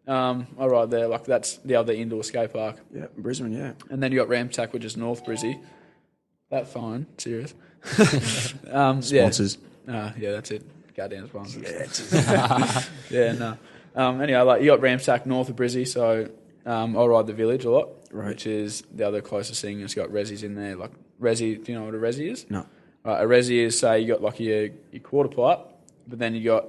I ride there. Like that's the other indoor skate park. Yeah, Brisbane, yeah. And then you got Ramsack, which is North Brizzy. That fine, serious. Sponsors. Yeah, that's it. Goddamn sponsors. Yeah, yeah, no. Anyway, like you got Ramsack north of Brizzy, so I ride the Village a lot, which is the other closest thing. It's got resis in there. Like resi, do you know what a resi is? No. Right, a resi is, say, you got like your quarter pipe, but then you got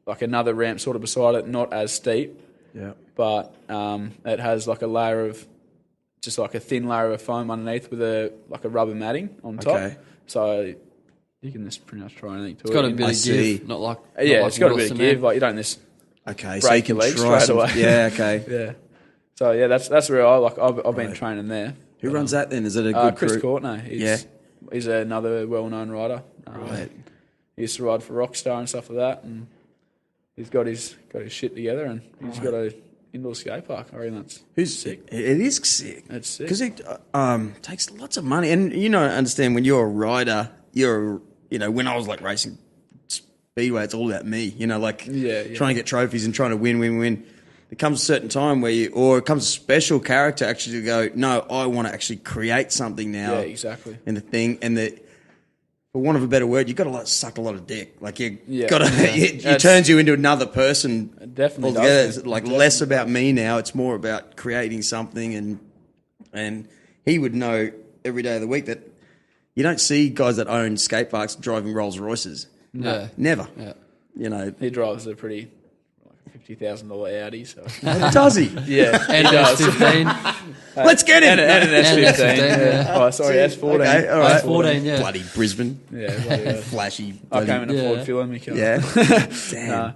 like another ramp sort of beside it, not as steep. Yeah. But it has like a layer of, just like a thin layer of foam underneath with a rubber matting on top. Okay. So you can just pretty much try anything to it. It's got a bit of give, not like it's got a bit of give. Like you don't just break your legs straight away. Yeah, okay. Yeah. So yeah, that's where I've been training there. Who runs that then? Is it a good Chris crew? Courtney. He's another well-known rider. Right. He used to ride for Rockstar and stuff like that, and he's got his shit together, and he's got a indoor skate park. I reckon that's sick. It is sick. It's sick because it takes lots of money, and understand when you're a rider, when I was like racing speedway, it's all about me. Trying to get trophies and trying to win. There comes a certain time where it comes a special character actually to go, no, I want to actually create something now. Yeah, exactly. And the thing, for want of a better word, you've got to suck a lot of dick. Like it turns you into another person. It definitely altogether. does. It's like less about me now. It's more about creating something, and he would know every day of the week that you don't see guys that own skate parks driving Rolls Royces. No, never. Yeah. He drives a pretty $50,000 Audi. So does he? Yeah, and he does. S15. Let's get him. And an S15. yeah. Oh, sorry, S14. Okay, all right. S14, yeah. Bloody Brisbane. Yeah, Flashy. I can't even afford fueling me car. Yeah. Damn.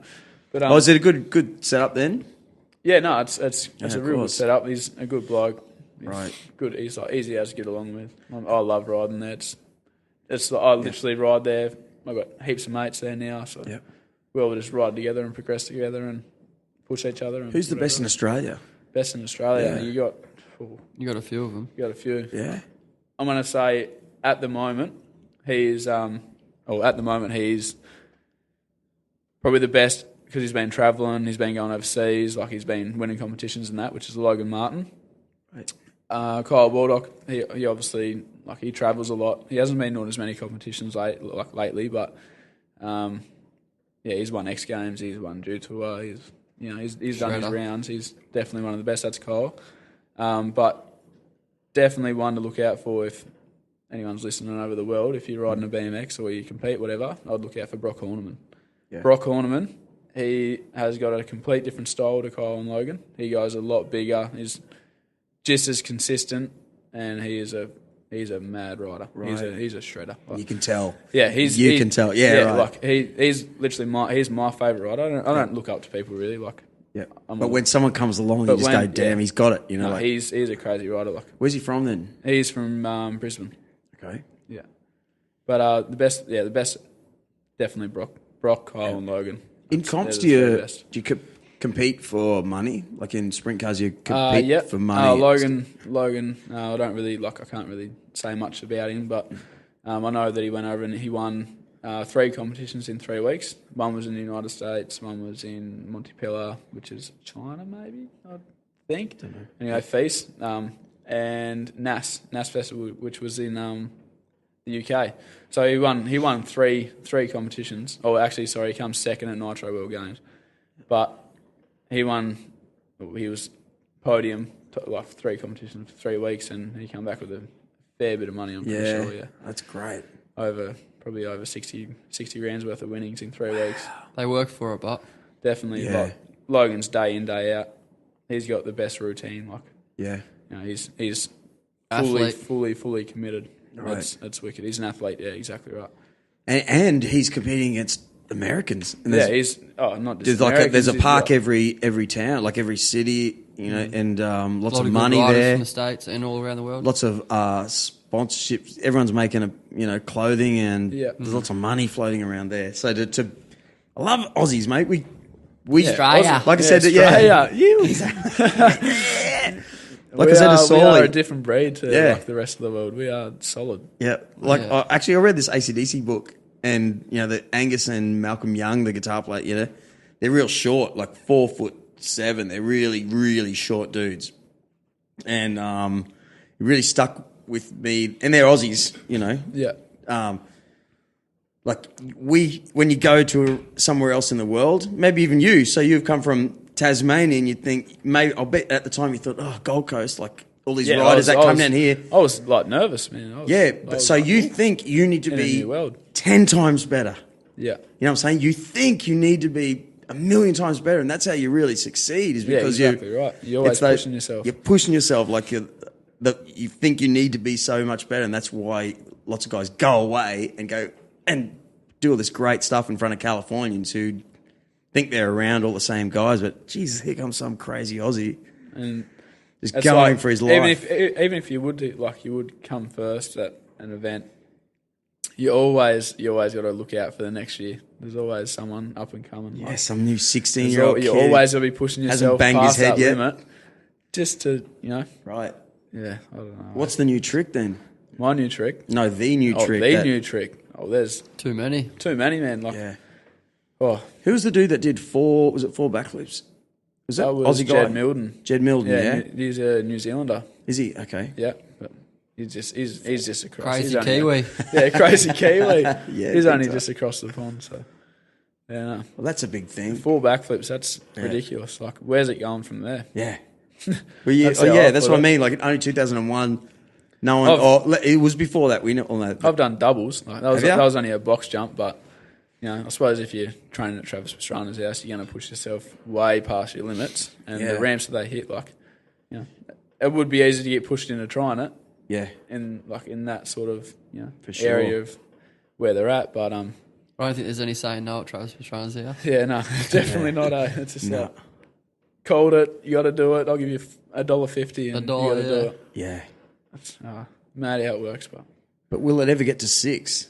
But is it a good setup then? Yeah, no, it's a real good setup. He's a good bloke. Right. Good. He's like easy as to get along with. I love riding there. I literally ride there. I've got heaps of mates there now, so we all just ride together and progress together and push each other. And who's the best in Australia? Best in Australia. Yeah. You got a few of them. You got a few. Yeah. I'm going to say at the moment he's probably the best because he's been travelling, he's been going overseas, like he's been winning competitions and that, which is Logan Martin. Right. Kyle Baldock, he obviously he travels a lot. He hasn't been doing as many competitions lately, but he's won X Games, he's won Dew Tour, he's done his rounds. He's definitely one of the best. That's Kyle. But definitely one to look out for if anyone's listening over the world. If you're riding a BMX or you compete, whatever, I'd look out for Brock Horniman. Yeah. Brock Horniman, he has got a complete different style to Kyle and Logan. He goes a lot bigger. He's just as consistent, and he's a mad rider. Right. He's a shredder. You can tell. Yeah, you can tell. Yeah, right. Like he's literally he's my favourite rider. I don't look up to people really. Yeah, but when someone comes along, you just go, "Damn, he's got it." He's a crazy rider. Where's he from then? He's from Brisbane. Okay. Yeah, but the best, definitely Brock, Kyle, and Logan. In comps, do you compete for money? Like in sprint cars, you compete for money. Logan. I don't really I can't really say much about him, but I know that he went over and he won 3 competitions in 3 weeks. One was in the United States, one was in Montpellier, which is China, maybe, I think. Don't know. Anyway, Feast, and NAS Festival, which was in the UK. So he won three competitions. Oh, actually, sorry, he comes second at Nitro World Games. But he was podium, 3 competitions for 3 weeks, and he came back with a fair bit of money, I'm pretty sure. Yeah, that's great. Probably over 60 grand's worth of winnings in 3 weeks. They work for it, but definitely. Yeah. Like Logan's day in, day out. He's got the best routine. He's fully committed. Right. That's wicked. He's an athlete. Yeah, exactly right. And he's competing against Americans. And he's not just Americans. There's a park every town, like every city, and lots of money good there from the States and all around the world. Lots of sponsorships. Everyone's making clothing, and there's lots of money floating around there. So I love Aussies, mate. We Australia. like I said, Australia. Like I said to Solly, we are a different breed to the rest of the world. We are solid. Yeah. Actually, I read this AC/DC book, and the Angus and Malcolm Young, the guitar player, they're real short, like 4 foot 6'7". They're really, really short dudes. And it really stuck with me. And they're Aussies, you know. Yeah. Like when you go to somewhere else in the world, maybe even you, so you've come from Tasmania and you think, maybe, I'll bet at the time you thought, oh, Gold Coast, like all these riders that come down here. I was like nervous, man. So you think you need to be 10 times better. Yeah. You know what I'm saying? You think you need to be a million times better, and that's how you really succeed, is because exactly right. You're always pushing yourself. You're pushing yourself like you think you need to be so much better, and that's why lots of guys go away and go and do all this great stuff in front of Californians who think they're around all the same guys, but Jesus, here comes some crazy Aussie and just going for his life. Even if you would you would come first at an event, you always got to look out for the next year. There's always someone up and coming. Yeah, some new 16-year-old kid. You always got to be pushing yourself banged past his head that yet. limit, just to Right. Yeah, I don't know. What's the new trick then? My new trick? No, the new trick. New trick. Oh, there's too many. Too many, man. Who was the dude that did 4 backflips? Was that was Aussie guy? Jed Milden. Jed Milden, yeah. He's a New Zealander. Is he? Okay. Yeah, but he's just across. Crazy Kiwi. Crazy Kiwi. Yeah, he's only just across the pond, so yeah. No. Well, that's a big thing. 4 backflips. That's ridiculous. Like, where's it going from there? Yeah. Well, that's what I mean. Like, only 2001. No one. It was before that. We know all that. I've done doubles. Like, that was only a box jump, but you know, I suppose if you're training at Travis Pastrana's house, you're going to push yourself way past your limits, and the ramps that they hit, like, you know, it would be easy to get pushed into trying it. Yeah. In that sort of for sure. area of where they're at, but I don't think there's any saying no at Travis Pastrana's here. Yeah, no, definitely not. It's just called it. You got to do it. I'll give you $1.50 and $1, you got to do it. Yeah. That's mad how it works, but will it ever get to 6?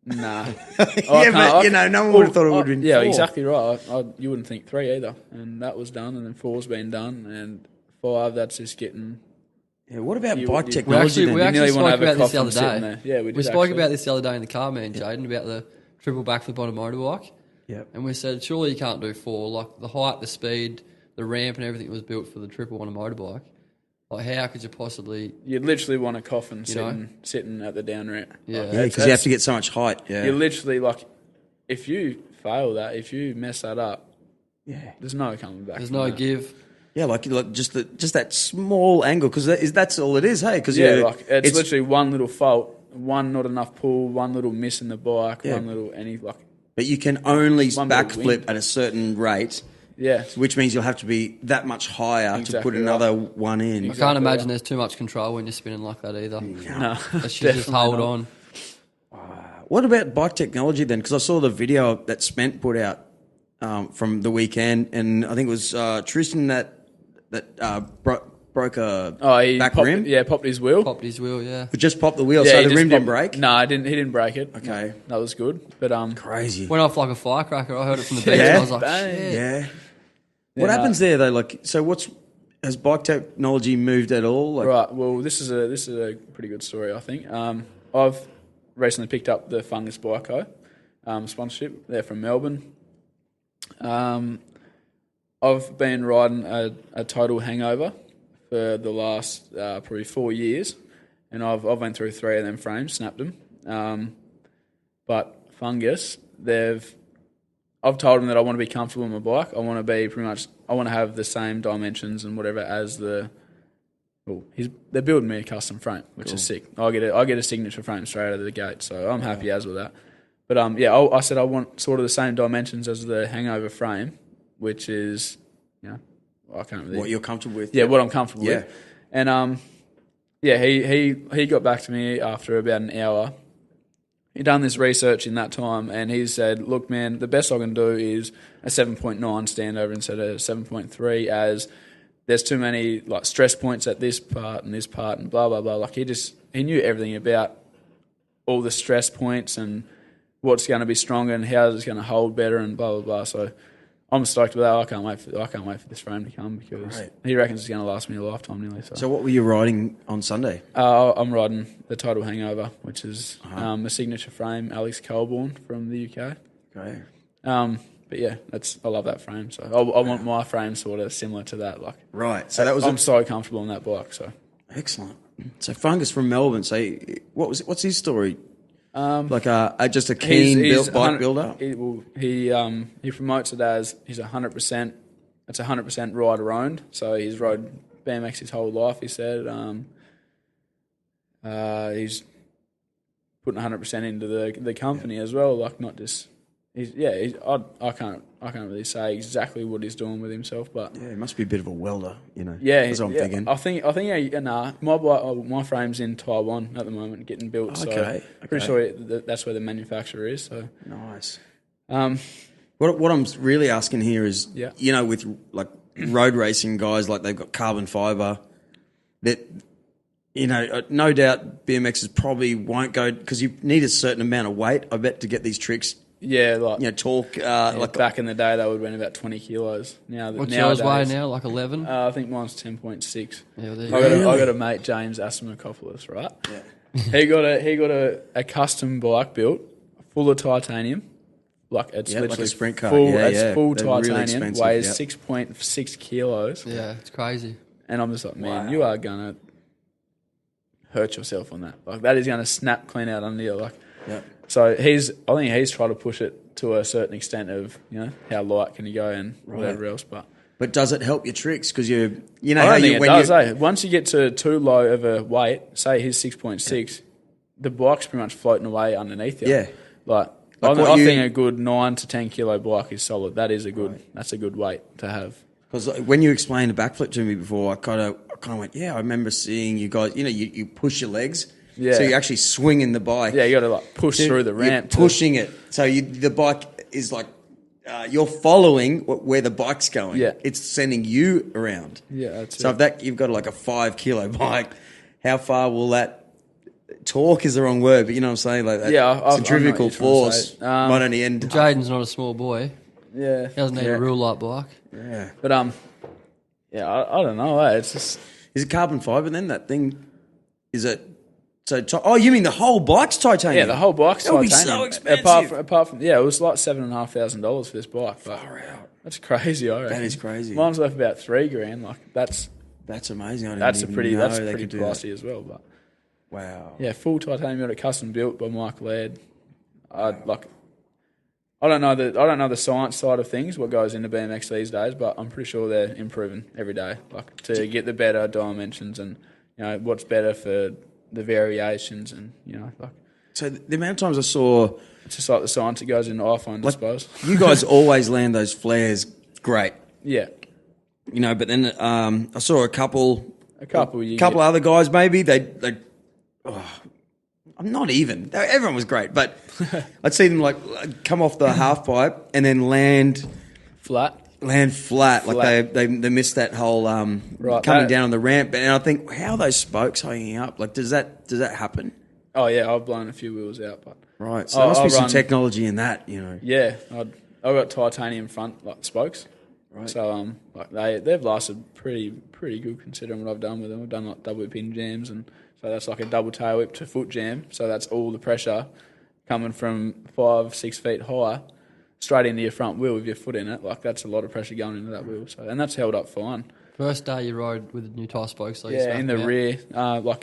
Nah. But no one would have thought it would have been 4. Yeah, exactly right. You wouldn't think 3 either, and that was done, and then 4's been done, and 5 that's just getting. Yeah, what about bike technology? We actually spoke about this the other day. Yeah, we spoke about this the other day in the car, man, Jayden, about the triple backflip on a motorbike. Yeah. And we said, surely you can't do 4. Like, the height, the speed, the ramp and everything was built for the triple on a motorbike. Like, how could you possibly... You'd literally want a coffin sitting at the down ramp. Yeah, because you have to get so much height. Yeah. You literally, like, if you fail that, if you mess that up, there's no coming back. There's no give. Yeah, like just that small angle, because that's all it is, hey? Cause it's literally one little fault, one not enough pull, one little miss in the bike, one little But you can only backflip at a certain rate. Yeah. Which means you'll have to be that much higher to put another one in. I can't imagine there's too much control when you're spinning like that either. No. It should just hold on. What about bike technology then? Because I saw the video that Spent put out from the weekend, and I think it was Tristian that broke a back rim. Yeah, popped his wheel. But just popped the wheel, so the rim didn't break? No, he didn't break it. Okay. That was good. But crazy. Went off like a firecracker. I heard it from the beach and I was like, shit. Yeah. What happens there though? Like, so has bike technology moved at all? Like, right. Well, this is a pretty good story, I think. I've recently picked up the Fungus Bike sponsorship. They're from Melbourne. I've been riding a total hangover for the last probably 4 years, and I've went through 3 of them frames, snapped them. But Fungus, I've told them that I want to be comfortable on my bike. I want to be I want to have the same dimensions and whatever as they're building me a custom frame, which is sick. I get a signature frame straight out of the gate, so I'm happy as with that. But I said I want sort of the same dimensions as the hangover frame, which is, I can't really... What you're comfortable with. Yeah, what I'm comfortable with. And, he got back to me after about an hour. He'd done this research in that time, and he said, look, man, the best I can do is a 7.9 standover instead of 7.3, as there's too many like stress points at this part and blah, blah, blah. Like, he knew everything about all the stress points and what's going to be stronger and how it's going to hold better and blah, blah, blah. So I'm stoked with that. I can't wait for this frame to come, because he reckons it's going to last me a lifetime nearly. So what were you riding on Sunday? I'm riding the Total Hangover, which is a signature frame, Alex Colborne from the UK. Okay. But yeah, I love that frame. So I want my frame sort of similar to that. Like, right. So that was I'm so comfortable on that bike. So excellent. So Fungus from Melbourne. So what's his story? Just a keen bike builder. He promotes it as he's 100%. It's 100% rider owned. So he's rode BMX his whole life. He said he's putting 100% into the company as well. Like not just. I can't really say exactly what he's doing with himself, but yeah, he must be a bit of a welder, you know. Yeah, that's what I'm thinking. I think my frame's in Taiwan at the moment, getting built. So pretty sure that's where the manufacturer is. So nice. What I'm really asking here is, you know, with like road racing guys, like they've got carbon fiber, that you know, no doubt BMXs probably won't go because you need a certain amount of weight. I bet to get these tricks. Yeah, like torque. Like back in the day, that would have been about 20 kilos. What's yours weigh now? Like 11? I think mine's 10.6. Yeah, I got a mate, James Asimakopoulos, right? Yeah. he got a custom bike built, full of titanium. Like it's literally like a sprint car. It's full They're titanium. really Weighs 6.6 kilos. Yeah, it's crazy. And I'm just like, man, you are gonna hurt yourself on that. Like that is gonna snap clean out under you. Like. Yeah. So I think he's tried to push it to a certain extent of, you know, how light can you go and whatever else. But does it help your tricks? Because you know I how don't think you it when does. you Once you get to too low of a weight, say he's 6.6, the bike's pretty much floating away underneath you. Yeah. Like I think a good 9 to 10 kilo bike is solid. That is that's a good weight to have. Because when you explained the backflip to me before, I kind of went, I remember seeing you guys. You know, you push your legs. Yeah. So you're actually swinging the bike. Yeah, you got to like push through the ramp. Pushing it. So the bike is like, you're following where the bike's going. Yeah. It's sending you around. Yeah, that's it. So if you've got like a 5 kilo bike, how far will that torque is the wrong word, but you know what I'm saying? Like that centrifugal force might only end. Jayden's not a small boy. Yeah. He doesn't need a real light bike. Yeah. But I don't know. It's just... Is it carbon fibre then, that thing? Is it... So, you mean the whole bike's titanium? Yeah, the whole bike's titanium. That would be so expensive. Apart from, it was like $7,500 for this bike. Far out. That's crazy, I reckon. That is crazy. Mine's worth about $3,000. Like that's amazing. That's pretty pricey as well. But wow. Yeah, full titanium, got it custom built by Mike Laird. I don't know the science side of things, what goes into BMX these days, but I'm pretty sure they're improving every day, like to get the better dimensions and what's better for the variations and like. So the amount of times I saw, it's just like the science that goes into iPhone, I suppose. You guys always land those flares great, yeah. But then I saw a couple other guys maybe I'm not even. Everyone was great, but I'd see them like come off the half pipe and then land flat. Like they missed that whole coming down on the ramp. And I think, how are those spokes hanging up? Like, does that happen? Oh yeah, I've blown a few wheels out, but right. So there must be some technology in that, Yeah, I've got titanium front spokes. Right. So they've lasted pretty good considering what I've done with them. I've done like double pin jams, and so that's like a double tail whip to foot jam. So that's all the pressure coming from 5-6 feet high straight into your front wheel with your foot in it. Like that's a lot of pressure going into that wheel. So and that's held up fine. First day you rode with the new tyre spokes. So in the rear,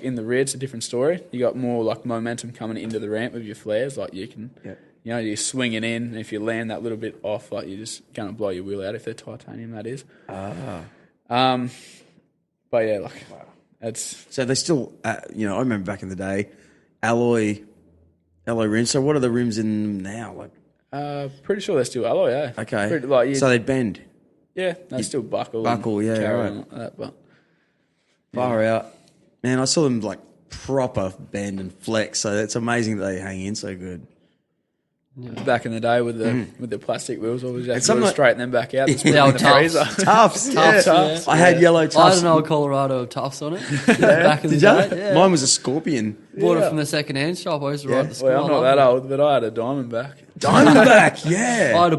in the rear, it's a different story. You got more like momentum coming into the ramp with your flares. Like you can, you're swinging in. And if you land that little bit off, like you're just going to blow your wheel out if they're titanium. That is. But yeah, like it's so they still. I remember back in the day, alloy rims. So what are the rims in them now? Like, pretty sure they're still alloy. Yeah. Okay. So they bend. Yeah, they still buckle. Yeah, right. Like that, but far out, man. I saw them like proper bend and flex. So it's amazing that they hang in so good. Yeah. Back in the day with the plastic wheels, I was just to straighten them back out. The old freezer. Tufts. Yeah. I had yellow Tufts. I had an old Colorado Tufts on it. Back in the day. Yeah. Mine was a Scorpion. Bought it from the second-hand shop. I used to ride the school. Well, I'm not that old, but I had a Diamondback. Diamondback, yeah. I had a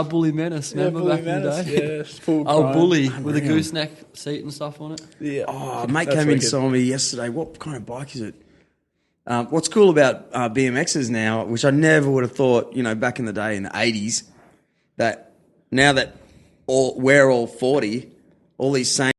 Bully Menace. Remember back in the day? Yeah, full Bully with a gooseneck seat and stuff on it. Yeah. Oh, mate came in and saw me yesterday. What kind of bike is it? What's cool about BMXs now, which I never would have thought, back in the day in the 80s, that now that we're all 40, all these same